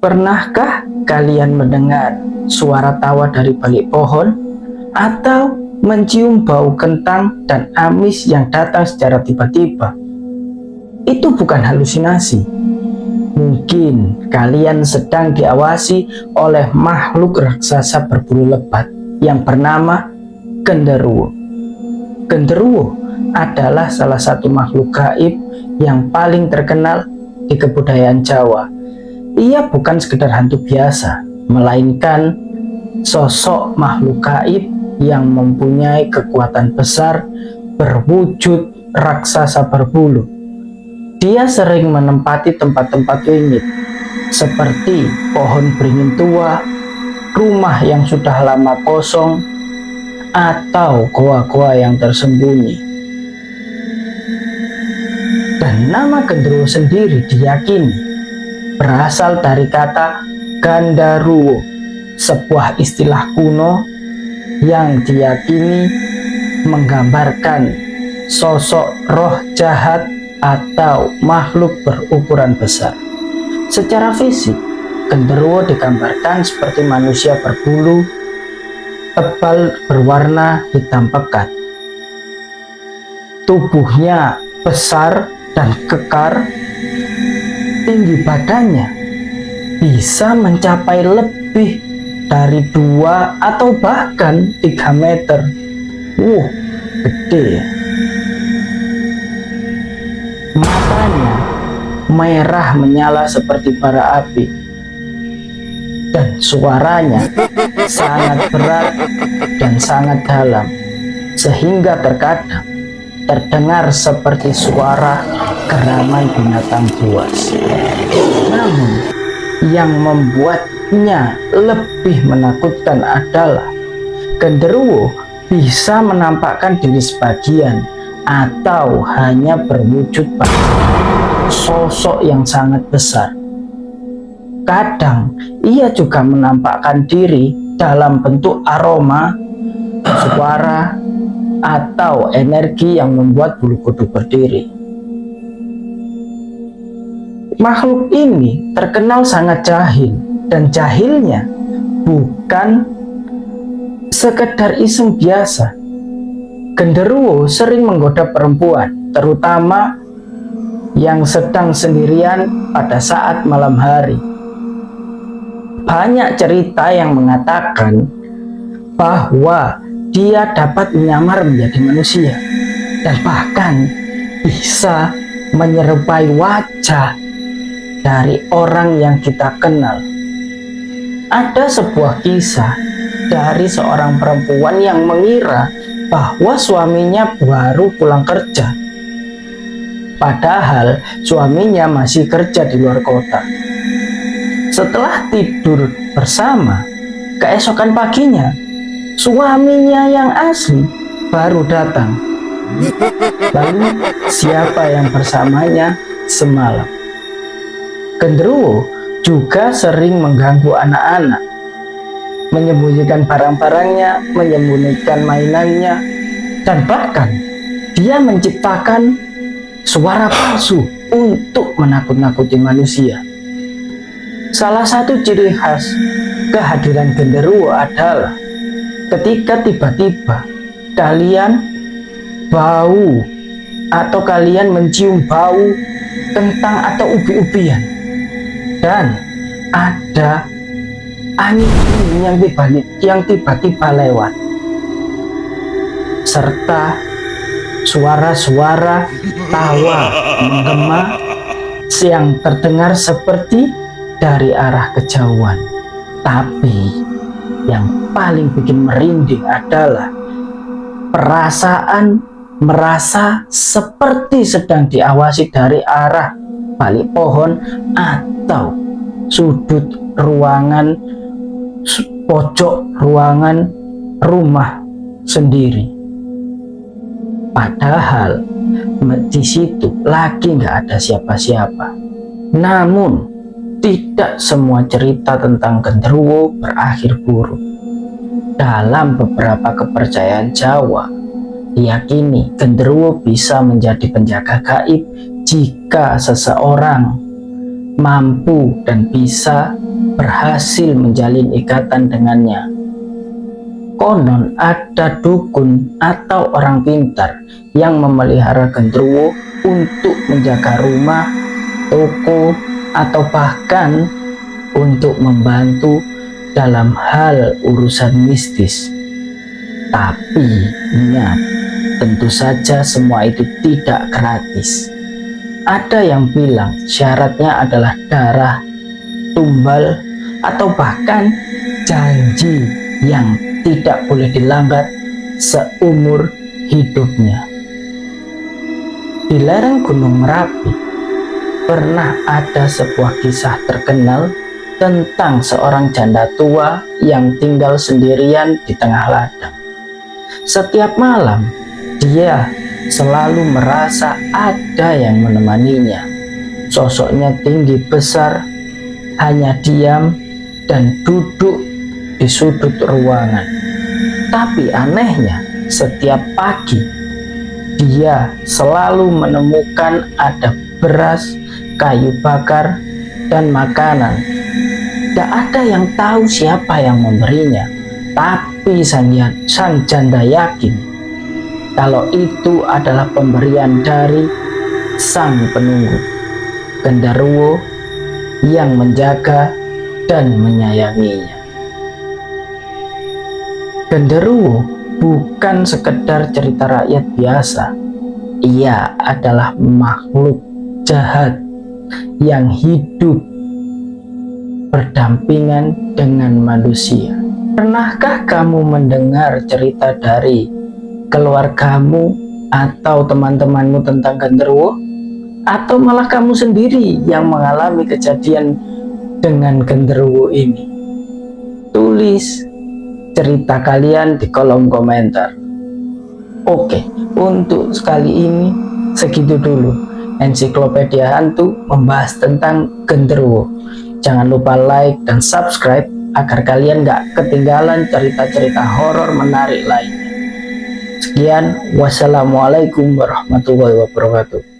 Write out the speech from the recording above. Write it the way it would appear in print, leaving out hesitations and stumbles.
Pernahkah kalian mendengar suara tawa dari balik pohon atau mencium bau kentang dan amis yang datang secara tiba-tiba? Itu bukan halusinasi. Mungkin kalian sedang diawasi oleh makhluk raksasa berbulu lebat yang bernama genderuwo. Genderuwo adalah salah satu makhluk gaib yang paling terkenal di kebudayaan Jawa. Ia bukan sekedar hantu biasa, melainkan sosok makhluk gaib yang mempunyai kekuatan besar berwujud raksasa berbulu. Dia sering menempati tempat-tempat wingit seperti pohon beringin tua, rumah yang sudah lama kosong, atau goa-goa yang tersembunyi. Dan nama genderuwo sendiri diyakini berasal dari kata gandaruwo, sebuah istilah kuno yang diyakini menggambarkan sosok roh jahat atau makhluk berukuran besar. Secara fisik, genderuwo digambarkan seperti manusia berbulu tebal berwarna hitam pekat. Tubuhnya besar dan kekar. Tinggi badannya bisa mencapai lebih dari 2 atau bahkan 3 meter. Gede ya. Matanya merah menyala seperti bara api. Dan suaranya sangat berat dan sangat dalam, sehingga terkadang terdengar seperti suara geraman binatang buas. Namun, yang membuatnya lebih menakutkan adalah genderuwo bisa menampakkan diri sebagian atau hanya berwujud pada sosok yang sangat besar. Kadang, ia juga menampakkan diri dalam bentuk aroma, suara, atau energi yang membuat bulu kuduk berdiri. Makhluk ini terkenal sangat jahil, dan jahilnya bukan sekedar iseng biasa. Genderuwo sering menggoda perempuan, terutama yang sedang sendirian pada saat malam hari. Banyak cerita yang mengatakan bahwa dia dapat menyamar menjadi manusia dan bahkan bisa menyerupai wajah dari orang yang kita kenal. Ada sebuah kisah dari seorang perempuan yang mengira bahwa suaminya baru pulang kerja, padahal suaminya masih kerja di luar kota. Setelah tidur bersama, keesokan paginya suaminya yang asli baru datang. Lalu siapa yang bersamanya semalam? Genderuwo juga sering mengganggu anak-anak, menyembunyikan barang-barangnya, menyembunyikan mainannya, dan bahkan dia menciptakan suara palsu untuk menakut-nakuti manusia. Salah satu ciri khas kehadiran genderuwo adalah ketika tiba-tiba kalian mencium bau kentang atau ubi-ubian, dan ada angin yang tiba-tiba lewat, serta suara-suara tawa menggema yang terdengar seperti dari arah kejauhan. Tapi yang paling bikin merinding adalah perasaan merasa seperti sedang diawasi dari arah balik pohon atau sudut ruangan, pojok ruangan rumah sendiri. Padahal di situ lagi nggak ada siapa-siapa. Namun tidak semua cerita tentang genderuwo berakhir buruk. Dalam beberapa kepercayaan Jawa, diyakini genderuwo bisa menjadi penjaga gaib jika seseorang mampu dan bisa berhasil menjalin ikatan dengannya. Konon ada dukun atau orang pintar yang memelihara genderuwo untuk menjaga rumah, toko, atau bahkan untuk membantu dalam hal urusan mistis. Tapi ingat, tentu saja semua itu tidak gratis. Ada yang bilang syaratnya adalah darah, tumbal, atau bahkan janji yang tidak boleh dilanggar seumur hidupnya. Di lereng Gunung Merapi pernah ada sebuah kisah terkenal tentang seorang janda tua yang tinggal sendirian di tengah ladang. Setiap malam dia selalu merasa ada yang menemaninya. Sosoknya tinggi besar, hanya diam dan duduk di sudut ruangan. Tapi anehnya, setiap pagi dia selalu menemukan ada beras, kayu bakar, dan makanan. Tidak ada yang tahu siapa yang memberinya, tapi sang janda yakin kalau itu adalah pemberian dari sang penunggu genderuwo yang menjaga dan menyayanginya. Genderuwo bukan sekedar cerita rakyat biasa. Ia adalah makhluk jahat yang hidup berdampingan dengan manusia. Pernahkah kamu mendengar cerita dari keluargamu atau teman-temanmu tentang genderuwo? Atau malah kamu sendiri yang mengalami kejadian dengan genderuwo ini? Tulis cerita kalian di kolom komentar. Oke, untuk sekali ini segitu dulu. Ensiklopedia Hantu membahas tentang genderuwo. Jangan lupa like dan subscribe agar kalian gak ketinggalan cerita-cerita horor menarik lainnya. Sekian, wassalamualaikum warahmatullahi wabarakatuh.